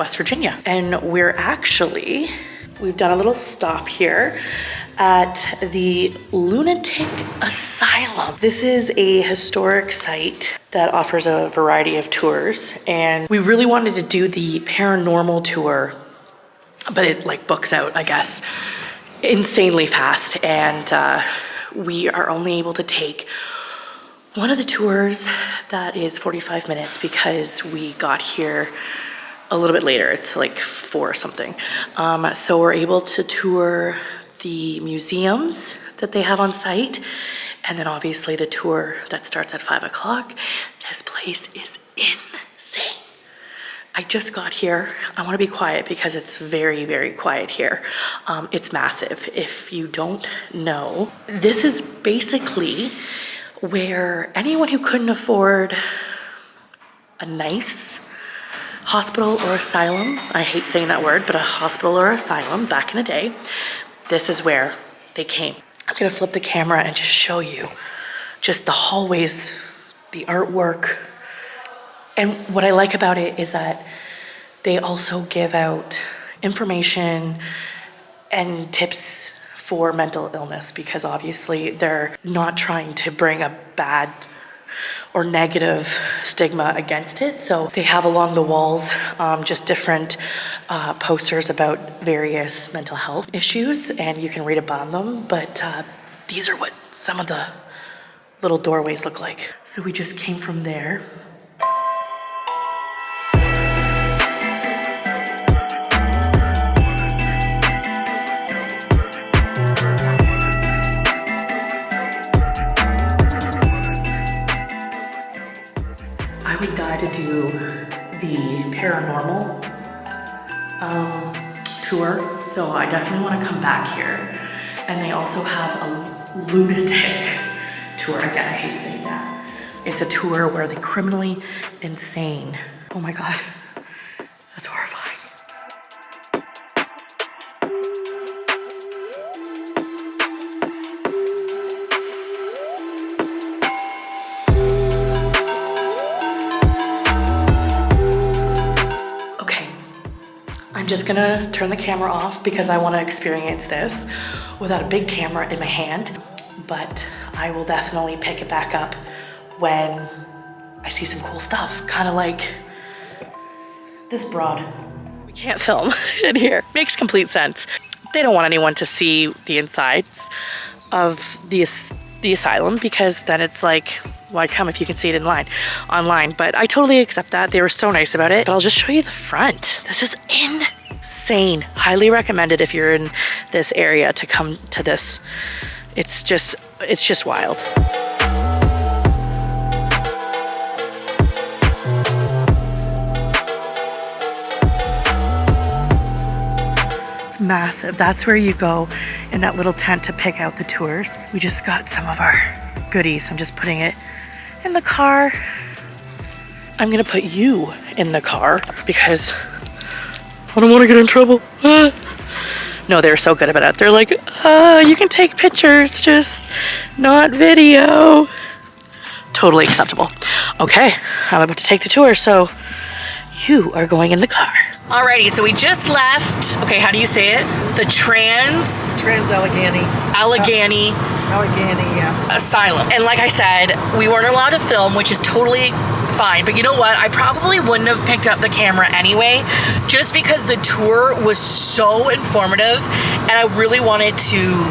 West Virginia. And we've done a little stop here at the Lunatic Asylum. This is a historic site that offers a variety of tours, and we really wanted to do the paranormal tour, but it like books out, I guess, insanely fast, and we are only able to take one of the tours that is 45 minutes because we got here a little bit later. It's like 4 or something. So we're able to tour the museums that they have on site, and then obviously the tour that starts at 5 o'clock. This place is insane. I just got here. I want to be quiet because it's very, very quiet here. It's massive. If you don't know, this is basically where anyone who couldn't afford a nice hospital or asylum, I hate saying that word, but a hospital or asylum back in the day, this is where they came. I'm gonna flip the camera and just show you just the hallways, the artwork. And what I like about it is that they also give out information and tips for mental illness, because obviously they're not trying to bring a bad or negative stigma against it. So they have along the walls just different posters about various mental health issues, and you can read about them. But these are what some of the little doorways look like. So we just came from there. I would die to do the paranormal tour, so I definitely want to come back here. And they also have a lunatic tour. Again, I hate saying that. It's a tour where the criminally insane. Oh my God, that's horrifying. I'm just gonna turn the camera off because I want to experience this without a big camera in my hand, but I will definitely pick it back up when I see some cool stuff, kind of like this broad. We can't film in here. Makes complete sense. They don't want anyone to see the insides of the asylum, because then it's like, why come if you can see it online? But I totally accept that. They were so nice about it. But I'll just show you the front. This is insane. Highly recommended if you're in this area to come to this. It's just wild. It's massive. That's where you go in that little tent to pick out the tours. We just got some of our goodies. I'm just putting it in the car. I'm gonna put you in the car because I don't want to get in trouble. No, they're so good about it. They're like, you can take pictures, just not video. Totally acceptable. Okay, I'm about to take the tour, so you are going in the car. Alrighty, so we just left, okay, how do you say it? The Trans-Allegheny. Allegheny. Yeah. Asylum. And like I said, we weren't allowed to film, which is totally fine. But you know what? I probably wouldn't have picked up the camera anyway, just because the tour was so informative and I really wanted to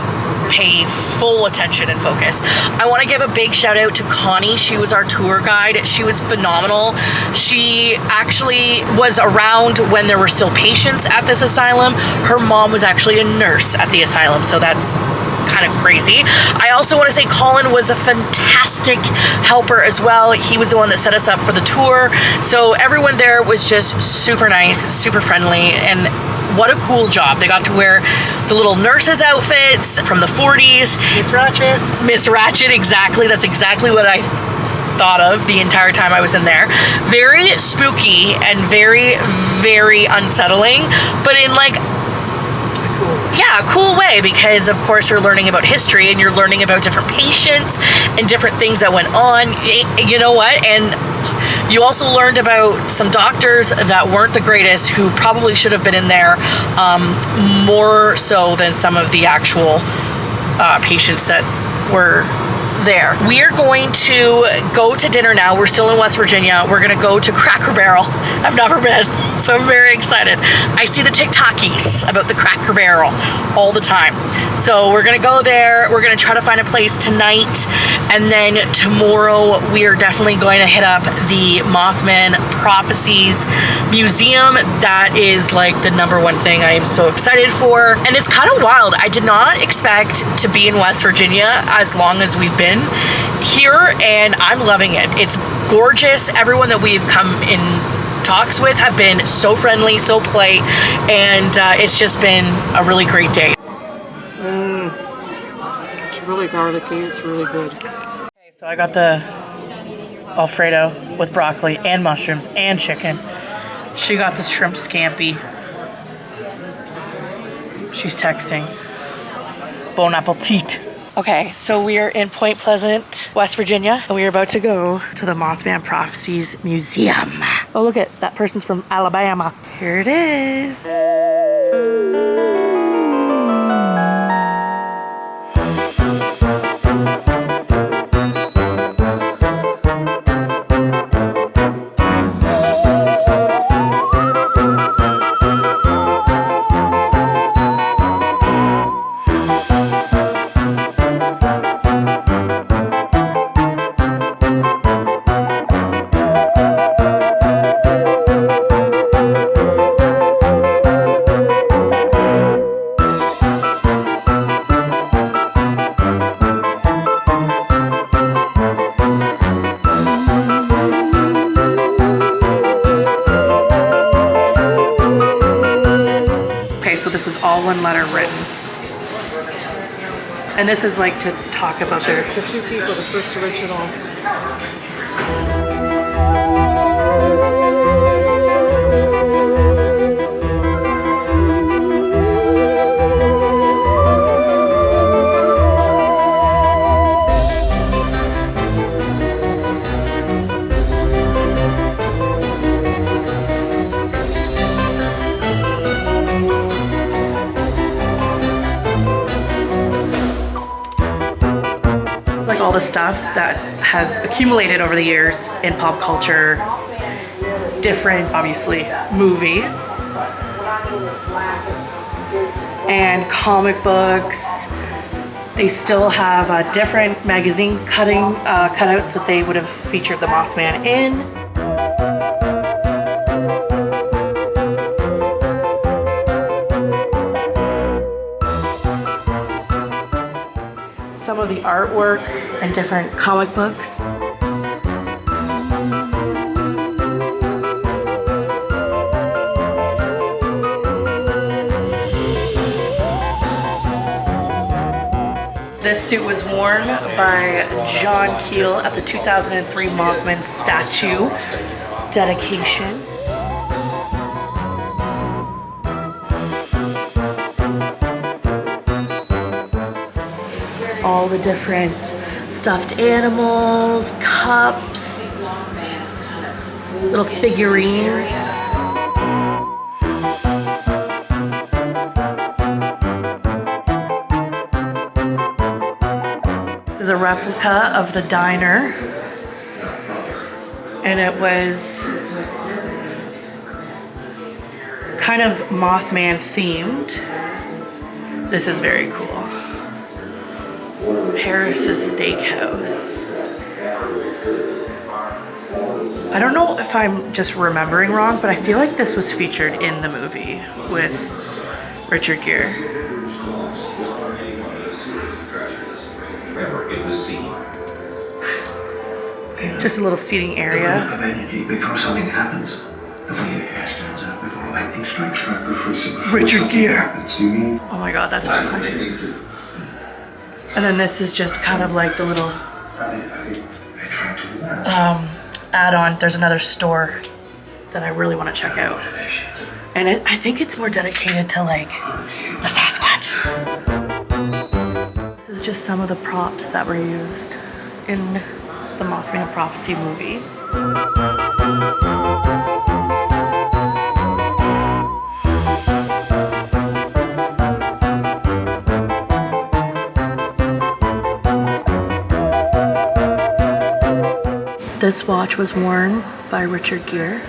pay full attention and focus. I want to give a big shout out to Connie. She was our tour guide. She was phenomenal. She actually was around when there were still patients at this asylum. Her mom was actually a nurse at the asylum, so that's kind of crazy. I also want to say Colin was a fantastic helper as well. He was the one that set us up for the tour. So everyone there was just super nice, super friendly, and what a cool job. They got to wear the little nurses' outfits from the 40s. Miss Ratched, exactly. That's exactly what I thought of the entire time I was in there. Very spooky and very, very unsettling, but in like a cool way, because of course you're learning about history and you're learning about different patients and different things that went on. You know what? And You also learned about some doctors that weren't the greatest, who probably should have been in there, more so than some of the actual patients that were there. We are going to go to dinner now. We're still in West Virginia. We're gonna go to Cracker Barrel. I've never been, so I'm very excited. I see the TikTokies about the Cracker Barrel all the time. So we're gonna go there. We're gonna try to find a place tonight, and then tomorrow we are definitely going to hit up the Mothman Prophecies Museum. That is like the #1 thing I am so excited for. And it's kind of wild. I did not expect to be in West Virginia as long as we've been here, and I'm loving it. It's gorgeous. Everyone that we've come in talks with have been so friendly, so polite, and it's just been a really great day. It's really garlicky. It's really good. Okay, so I got the Alfredo with broccoli and mushrooms and chicken. She got the shrimp scampi. She's texting. Bon appetit. Okay, so we are in Point Pleasant, West Virginia, and we are about to go to the Mothman Prophecies Museum. Oh, look at that person's from Alabama. Here it is. So this is all one letter written. And this is like to talk about their... The two people, the first original. all the stuff that has accumulated over the years in pop culture, different, obviously, movies, and comic books. They still have different magazine cutouts that they would have featured the Mothman in. Some of the artwork and different comic books. This suit was worn by John Keel at the 2003 Mothman statue dedication. All the different stuffed animals, cups, little figurines. This is a replica of the diner, and it was kind of Mothman themed. This is very cool. Paris's Steakhouse. I don't know if I'm just remembering wrong, but I feel like this was featured in the movie with Richard Gere. Just a little seating area. Before something happens. Richard Gere. Oh my god, that's awesome. And then this is just kind of like the little add-on. There's another store that I really want to check out. And I think it's more dedicated to like the Sasquatch. This is just some of the props that were used in the Mothman Prophecy movie. This watch was worn by Richard Gere.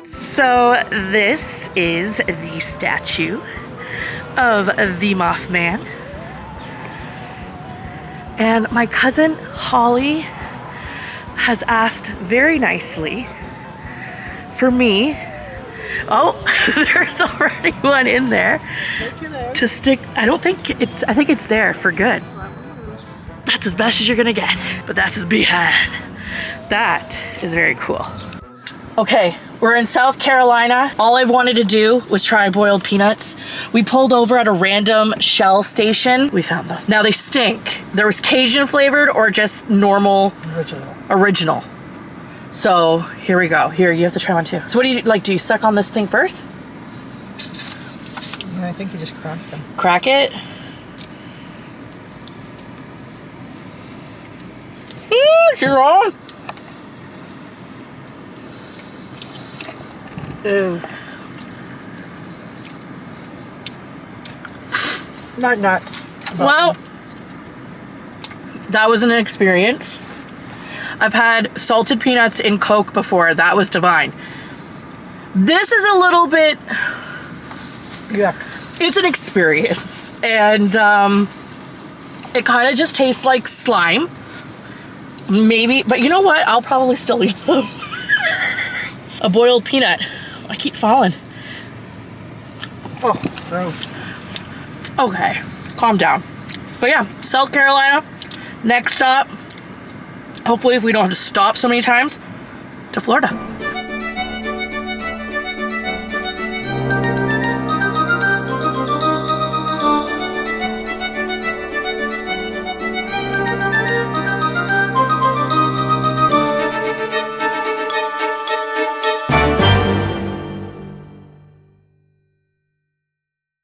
So this is the statue of the Mothman. And my cousin Holly has asked very nicely for me. Oh, there's already one in there to stick. I think it's there for good. That's as best as you're gonna get, but that's as behind. That is very cool. Okay, we're in South Carolina. All I've wanted to do was try boiled peanuts. We pulled over at a random Shell station. We found them. Now they stink. There was Cajun flavored or just normal original. So here we go. Here, you have to try one too. So what do you like? Do you suck on this thing first? No, I think you just crack them. Crack it. You're wrong. Ew. Not nuts. Well, that was an experience. I've had salted peanuts in Coke before. That was divine. This is a little bit... Yeah. It's an experience. And it kind of just tastes like slime. Maybe, but you know what? I'll probably still eat them. A boiled peanut. I keep falling. Oh, gross. Okay, calm down. But yeah, South Carolina, next stop. Hopefully if we don't have to stop so many times, to Florida.